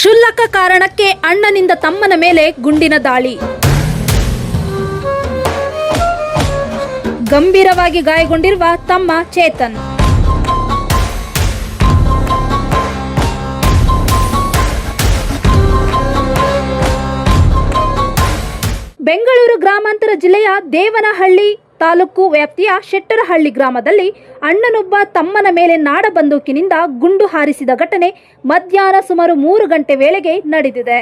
ಕ್ಷುಲ್ಲಕ ಕಾರಣಕ್ಕೆ ಅಣ್ಣನಿಂದ ತಮ್ಮನ ಮೇಲೆ ಗುಂಡಿನ ದಾಳಿ. ಗಂಭೀರವಾಗಿ ಗಾಯಗೊಂಡಿರುವ ತಮ್ಮ ಚೇತನ್. ಬೆಂಗಳೂರು ಗ್ರಾಮಾಂತರ ಜಿಲ್ಲೆಯ ದೇವನಹಳ್ಳಿ ತಾಲೂಕು ವ್ಯಾಪ್ತಿಯ ಶೆಟ್ಟರಹಳ್ಳಿ ಗ್ರಾಮದಲ್ಲಿ ಅಣ್ಣನೊಬ್ಬ ತಮ್ಮನ ಮೇಲೆ ನಾಡ ಬಂದೂಕಿನಿಂದ ಗುಂಡು ಹಾರಿಸಿದ ಘಟನೆ ಮಧ್ಯಾಹ್ನ ಸುಮಾರು 3 ಗಂಟೆ ವೇಳೆಗೆ ನಡೆದಿದೆ.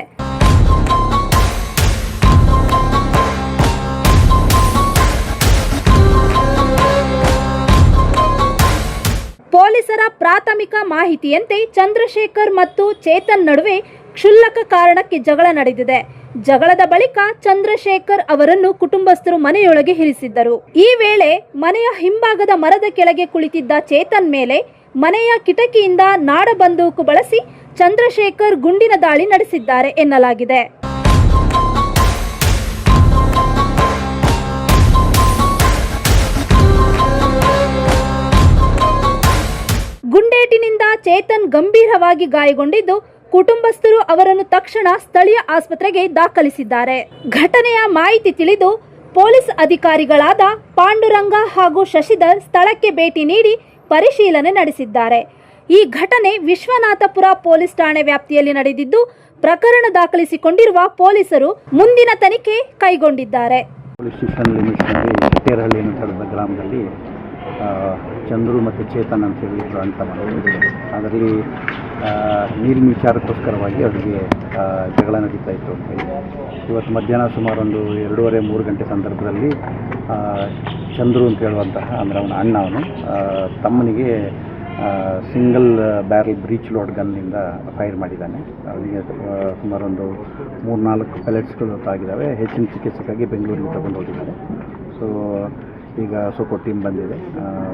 ಪೊಲೀಸರ ಪ್ರಾಥಮಿಕ ಮಾಹಿತಿಯಂತೆ ಚಂದ್ರಶೇಖರ್ ಮತ್ತು ಚೇತನ್ ನಡುವೆ ಕ್ಷುಲ್ಲಕ ಕಾರಣಕ್ಕೆ ಜಗಳ ನಡೆದಿದೆ. ಜಗಳದ ಬಳಿಕ ಚಂದ್ರಶೇಖರ್ ಅವರನ್ನು ಕುಟುಂಬಸ್ಥರು ಮನೆಯೊಳಗೆ ಇರಿಸಿದ್ದರು. ಈ ವೇಳೆ ಮನೆಯ ಹಿಂಭಾಗದ ಮರದ ಕೆಳಗೆ ಕುಳಿತಿದ್ದ ಚೇತನ್ ಮೇಲೆ ಮನೆಯ ಕಿಟಕಿಯಿಂದ ನಾಡ ಬಂದೂಕು ಬಳಸಿ ಚಂದ್ರಶೇಖರ್ ಗುಂಡಿನ ದಾಳಿ ನಡೆಸಿದ್ದಾರೆ ಎನ್ನಲಾಗಿದೆ. ಗುಂಡೇಟಿನಿಂದ ಚೇತನ್ ಗಂಭೀರವಾಗಿ ಗಾಯಗೊಂಡಿದ್ದು ಕುಟುಂಬಸ್ಥರು ಅವರನ್ನು ತಕ್ಷಣ ಸ್ಥಳೀಯ ಆಸ್ಪತ್ರೆಗೆ ದಾಖಲಿಸಿದ್ದಾರೆ. ಘಟನೆಯ ಮಾಹಿತಿ ತಿಳಿದು ಪೊಲೀಸ್ ಅಧಿಕಾರಿಗಳಾದ ಪಾಂಡುರಂಗ ಹಾಗೂ ಶಶಿಧರ್ ಸ್ಥಳಕ್ಕೆ ಭೇಟಿ ನೀಡಿ ಪರಿಶೀಲನೆ ನಡೆಸಿದ್ದಾರೆ. ಈ ಘಟನೆ ವಿಶ್ವನಾಥಪುರ ಪೊಲೀಸ್ ಠಾಣೆ ವ್ಯಾಪ್ತಿಯಲ್ಲಿ ನಡೆದಿದ್ದು ಪ್ರಕರಣ ದಾಖಲಿಸಿಕೊಂಡಿರುವ ಪೊಲೀಸರು ಮುಂದಿನ ತನಿಖೆ ಕೈಗೊಂಡಿದ್ದಾರೆ. ಪೊಲೀಸ್ ಸ್ಟೇಷನ್ ಲಿಮಿಟ್ಸ್ನಲ್ಲಿ ಶೆಟ್ಟರಹಳ್ಳಿ ಅನ್ನೋ ಗ್ರಾಮದಲ್ಲಿ ಚಂದ್ರು ಮತ್ತು ಚೇತನ್ ಅಂತೇಳಿ ಇಬ್ಬರು ಅಂತ ಮಾಡಿದ್ರು. ಅದರಲ್ಲಿ ನೀರಿನ ವಿಚಾರಕ್ಕೋಸ್ಕರವಾಗಿ ಅವರಿಗೆ ಜಗಳ ನಡೀತಾ ಇತ್ತು ಅಂತ ಹೇಳಿ ಇವತ್ತು ಮಧ್ಯಾಹ್ನ ಸುಮಾರು ಒಂದು 2:30-3 ಗಂಟೆ ಸಂದರ್ಭದಲ್ಲಿ ಚಂದ್ರು ಅಂತ ಹೇಳುವಂತಹ ಅಂದರೆ ಅವನ ಅಣ್ಣ ಅವನು ತಮ್ಮನಿಗೆ ಸಿಂಗಲ್ ಬ್ಯಾರಲ್ ಬ್ರೀಚ್ ಲೋಡ್ ಗನ್ನಿಂದ ಫೈರ್ ಮಾಡಿದ್ದಾನೆ. ಅವನಿಗೆ ಸುಮಾರು ಒಂದು 3-4 ಪೆಲೆಟ್ಸ್ಗಳು ಆಗಿದ್ದಾವೆ. ಹೆಚ್ಚಿನ ಚಿಕಿತ್ಸೆಗಾಗಿ ಬೆಂಗಳೂರಿಗೆ ತಗೊಂಡು ಹೋಗಿದ್ದಾರೆ. ಸೊ ಈಗ ಸ್ವಲ್ಪ ಟೀಮ್ ಬಂದಿದೆ.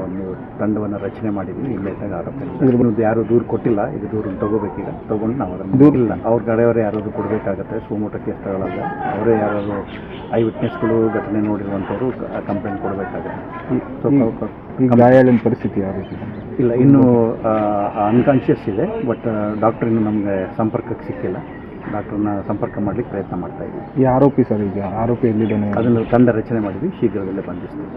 ಒಂದು ತಂಡವನ್ನು ರಚನೆ ಮಾಡಿದ್ವಿ. ಇಲ್ಲೇದಾಗ ಆರೋಪ ಯಾರು ದೂರು ಕೊಟ್ಟಿಲ್ಲ. ಇದು ದೂರು ತಗೋಬೇಕೀಗ. ತೊಗೊಂಡು ನಾವು ಅದನ್ನು ದೂರ ಇಲ್ಲ ಅವ್ರ ಕಡೆಯವರೇ ಯಾರಾದರೂ ಕೊಡಬೇಕಾಗತ್ತೆ. ಸೋಮೋಟ ಕೇಸ್ ತಗೊಳ್ಳಲ್ಲ. ಅವರೇ ಯಾರಾದರೂ ಐ ವಿಟ್ನೆಸ್ಗಳು ಘಟನೆ ನೋಡಿರುವಂಥವ್ರು ಕಂಪ್ಲೇಂಟ್ ಕೊಡಬೇಕಾಗತ್ತೆ. ಗಾಯಾಳಿನ ಪರಿಸ್ಥಿತಿ ಯಾವ ರೀತಿ ಇಲ್ಲ, ಇನ್ನೂ ಅನ್ಕಾನ್ಷಿಯಸ್ ಇದೆ. ಬಟ್ ಡಾಕ್ಟರ್ ಇನ್ನೂ ನಮಗೆ ಸಂಪರ್ಕಕ್ಕೆ ಸಿಕ್ಕಿಲ್ಲ. ಡಾಕ್ಟ್ರನ್ನ ಸಂಪರ್ಕ ಮಾಡಲಿಕ್ಕೆ ಪ್ರಯತ್ನ ಮಾಡ್ತಾ ಇದ್ದೀವಿ. ಈ ಆರೋಪಿ ಸರ್, ಈಗ ಆರೋಪಿ ಎಲ್ಲಿದ್ದಾನೆ ಅದನ್ನು ತಂಡ ರಚನೆ ಮಾಡಿದ್ವಿ. ಶೀಘ್ರದಲ್ಲೇ ಬಂಧಿಸ್ತೀವಿ.